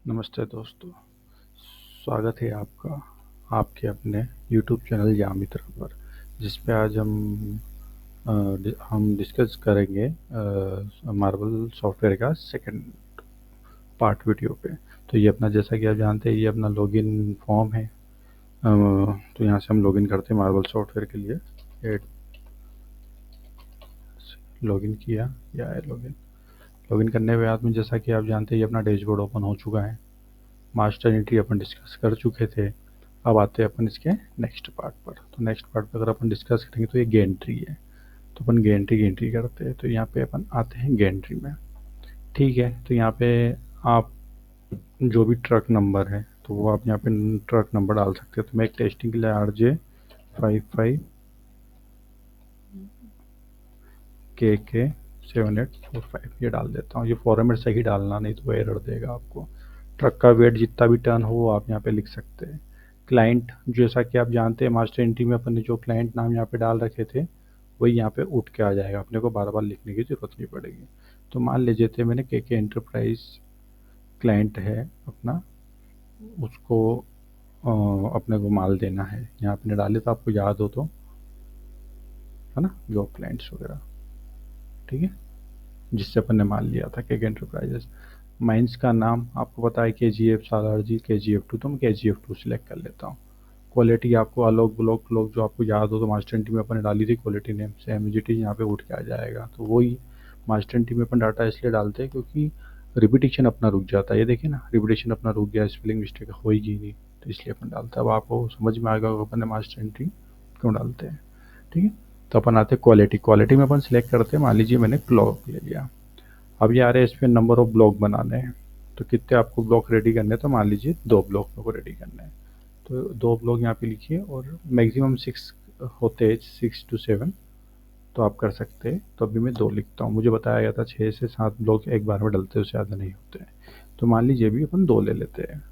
नमस्ते दोस्तों, स्वागत है आपका आपके अपने यूट्यूब चैनल या मित्र पर, जिस पे आज हम डिस्कस करेंगे मार्वल सॉफ्टवेयर का सेकंड पार्ट वीडियो पे। तो ये अपना, जैसा कि आप जानते हैं, ये अपना लॉगिन फॉर्म है। तो यहाँ से हम लॉगिन करते हैं मार्वल सॉफ्टवेयर के लिए। ये लॉगिन किया या है लॉगिन। लॉगिन करने के बाद में, जैसा कि आप जानते हैं, ये अपना डैशबोर्ड ओपन हो चुका है। मास्टर एंट्री अपन डिस्कस कर चुके थे। अब आते हैं अपन इसके नेक्स्ट पार्ट पर। तो नेक्स्ट पार्ट पर अगर अपन डिस्कस करेंगे तो ये गेंट्री है। तो अपन गेंट्री की एंट्री करते हैं। तो यहाँ पे अपन आते हैं गेंट्री में। ठीक है, तो यहाँ पे आप जो भी ट्रक नंबर है तो वो आप यहाँ पे ट्रक नंबर डाल सकते हैं। तो मैं एक टेस्टिंग के लिए RJ55KK7845 ये डाल देता हूँ। ये फॉर्मेट सही डालना, नहीं तो वो एरर देगा आपको। ट्रक का वेट जितना भी टर्न हो वो आप यहाँ पे लिख सकते हैं। क्लाइंट, जैसा कि आप जानते हैं, मास्टर एंट्री में अपन ने जो क्लाइंट नाम यहाँ पे डाल रखे थे वही यहाँ पे उठ के आ जाएगा, अपने को बार बार लिखने की ज़रूरत नहीं पड़ेगी। तो मान लीजिए थे मैंने के एंटरप्राइज क्लाइंट है अपना, उसको अपने को माल देना है। यहाँ अपने डाले तो आपको याद हो तो, है ना, जॉब क्लाइंट्स वगैरह। ठीक है, जिससे अपन ने माल लिया था के एंटरप्राइजेस। माइंस का नाम आपको पता है, KGF सालारजी KGF2, तो मैं KGF2 सिलेक्ट कर लेता हूँ। क्वालिटी आपको अलग ब्लॉक ब्लॉक जो आपको याद हो तो मास्टर एंट्री में अपन ने डाली थी क्वालिटी नेम से एमजीटी यहाँ पे उठ के आ जाएगा। तो वही मास्टर एंट्री में अपन डाटा इसलिए डालते हैं क्योंकि रिपीटिशन अपना रुक जाता है। ये देखिए ना, रिपीटिशन अपना रुक गया, स्पेलिंग मिस्टेक होगी नहीं, तो इसलिए अपन डालते हैं। अब आपको समझ में आएगा अपन ने मास्टर एंट्री क्यों डालते हैं। ठीक है, तो अपन आते हैं क्वालिटी। क्वालिटी में अपन सिलेक्ट करते हैं, मान लीजिए मैंने ब्लॉक ले लिया। अब ये आ रहे हैं इस पर नंबर ऑफ ब्लॉक बनाने हैं। तो कितने आपको ब्लॉक रेडी करने हैं, तो मान लीजिए 2 ब्लॉक मेरे को रेडी करने हैं। तो 2 ब्लॉक यहाँ पे लिखिए, और मैक्सिमम 6 होते हैं, 6 to 7 तो आप कर सकते हैं। तो अभी मैं 2 लिखता हूँ। मुझे बताया गया था 6 से 7 ब्लॉक एक बार में डलते हैं, उससे ज़्यादा नहीं होते हैं। तो मान लीजिए अभी अपन 2 ले लेते हैं।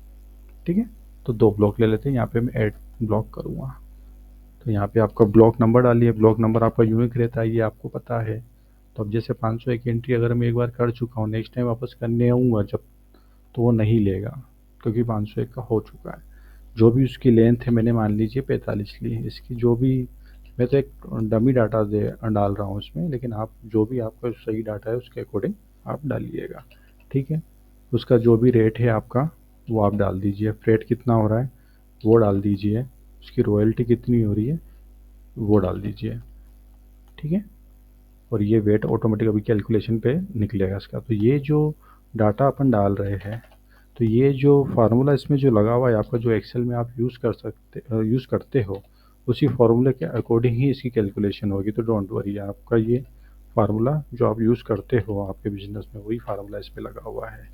ठीक है, तो 2 ब्लॉक ले लेते हैं। यहाँ पे मैं ऐड ब्लॉक करूँगा। तो यहाँ पे आपका ब्लॉक नंबर डालिए। ब्लॉक नंबर आपका यूनिक रहता है, ये आपको पता है। तो अब जैसे 501 एंट्री अगर मैं एक बार कर चुका हूँ, नेक्स्ट टाइम वापस करने आऊँगा जब, तो वो नहीं लेगा, क्योंकि 501 का हो चुका है। जो भी उसकी लेंथ है, मैंने मान लीजिए 45 ली। इसकी जो भी, मैं तो एक डमी डाटा दे डाल रहा हूँ इसमें, लेकिन आप जो भी आपका सही डाटा है उसके अकॉर्डिंग आप डालिएगा। ठीक है, उसका जो भी रेट है आपका वो आप डाल दीजिए। फ्रेट कितना हो रहा है वो डाल दीजिए। उसकी रॉयल्टी कितनी हो रही है वो डाल दीजिए। ठीक है, और ये वेट ऑटोमेटिक अभी कैलकुलेशन पे निकलेगा इसका। तो ये जो डाटा अपन डाल रहे हैं, तो ये जो फार्मूला इसमें जो लगा हुआ है आपका, जो एक्सेल में आप यूज़ करते हो, उसी फार्मूले के अकॉर्डिंग ही इसकी कैलकुलेशन होगी। तो डोंट वरी, आपका ये फार्मूला जो आप यूज़ करते हो आपके बिजनेस में, वही फार्मूला इस पर लगा हुआ है।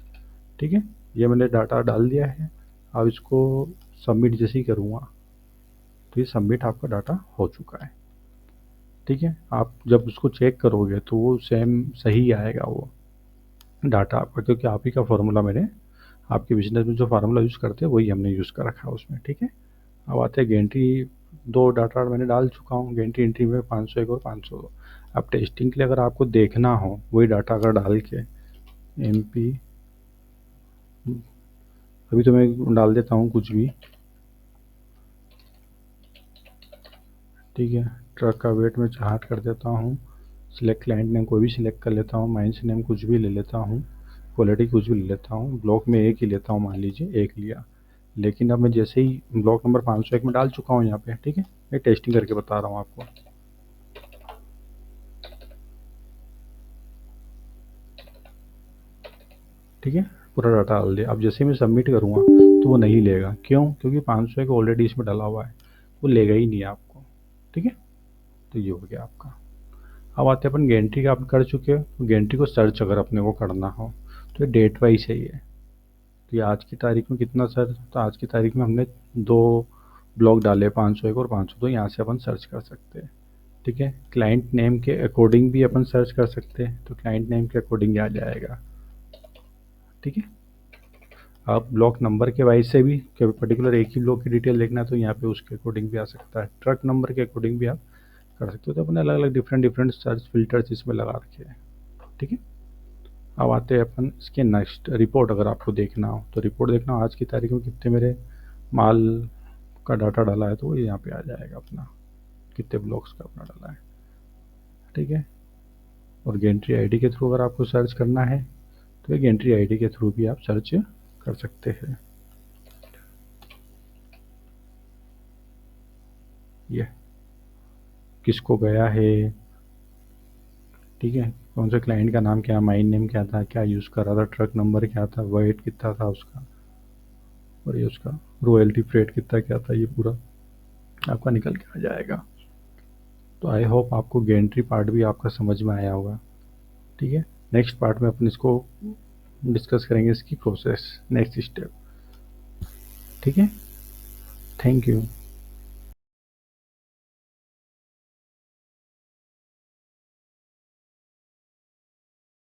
ठीक है, ये मैंने डाटा डाल दिया है। अब इसको सबमिट जैसे ही करूँगा तो ये सबमिट आपका डाटा हो चुका है। ठीक है, आप जब उसको चेक करोगे तो वो सेम सही आएगा वो डाटा आपका, क्योंकि आप ही का फार्मूला मैंने, आपके बिजनेस में जो फार्मूला यूज़ करते हैं वही हमने यूज़ कर रखा है उसमें। ठीक है, अब आते हैं गेंट्री। 2 डाटा मैंने डाल चुका हूँ गेंट्री एंट्री में, 501 और 502। अब टेस्टिंग के लिए अगर आपको देखना हो वही डाटा अगर डाल के MP, अभी तो मैं डाल देता हूँ कुछ भी। ठीक है, ट्रक का वेट में चार्ट कर देता हूँ। सिलेक्ट क्लाइंट नेम कोई भी सिलेक्ट कर लेता हूँ। माइंस नेम कुछ भी ले लेता हूँ। क्वालिटी कुछ भी ले लेता हूँ। ब्लॉक में एक ही लेता हूँ, मान लीजिए एक लिया। लेकिन अब मैं जैसे ही ब्लॉक नंबर 501 में डाल चुका हूँ यहाँ पे। ठीक है, मैं टेस्टिंग करके बता रहा हूँ आपको। ठीक है, पूरा डाटा डाल दिया। अब जैसे ही मैं सबमिट करूँगा तो वो नहीं लेगा। क्यों? क्योंकि 501 ऑलरेडी इसमें डाला हुआ है, वो लेगा ही नहीं आपको। ठीक है, तो ये हो गया आपका। अब आते हैं अपन गेंट्री का, आप कर चुके हो। तो गेंट्री को सर्च अगर अपने को करना हो तो ये डेट वाइज है ये। तो ये आज की तारीख में कितना सर, तो आज की तारीख में हमने 2 ब्लॉक डाले, 501 और 502। यहाँ से अपन सर्च कर सकते हैं। ठीक है, क्लाइंट नेम के अकॉर्डिंग भी अपन सर्च कर सकते हैं। तो क्लाइंट नेम के अकॉर्डिंग आ जाएगा। ठीक है, आप ब्लॉक नंबर के वाइज से भी, पर्टिकुलर एक ही ब्लॉक की डिटेल देखना है तो यहाँ पे उसके अकॉर्डिंग भी आ सकता है। ट्रक नंबर के अकॉर्डिंग भी आप कर सकते हो। तो अपने अलग अलग डिफरेंट डिफरेंट सर्च फिल्टर्स इसमें लगा रखे हैं। ठीक है, अब आते हैं अपन इसके नेक्स्ट रिपोर्ट। अगर आपको देखना हो तो रिपोर्ट देखना हो आज की तारीख में कितने मेरे माल का डाटा डाला है, तो वो यहाँ पे आ जाएगा अपना, कितने ब्लॉक्स का अपना डाला है। ठीक है। और गेंट्री आईडी के थ्रू अगर आपको सर्च करना है तो एक एंट्री आईडी के थ्रू भी आप सर्च कर सकते हैं। ये किसको गया है, ठीक है, कौन से क्लाइंट का नाम क्या, माइन नेम क्या था, क्या यूज़ कर रहा था, ट्रक नंबर क्या था, वेट कितना था उसका, और ये उसका रॉयल्टी फ्रेट कितना क्या था, ये पूरा आपका निकल के आ जाएगा। तो आई होप आपको गेंट्री पार्ट भी आपका समझ में आया होगा। ठीक है। नेक्स्ट पार्ट में अपन इसको डिस्कस करेंगे, इसकी प्रोसेस, नेक्स्ट स्टेप। ठीक है। Thank you.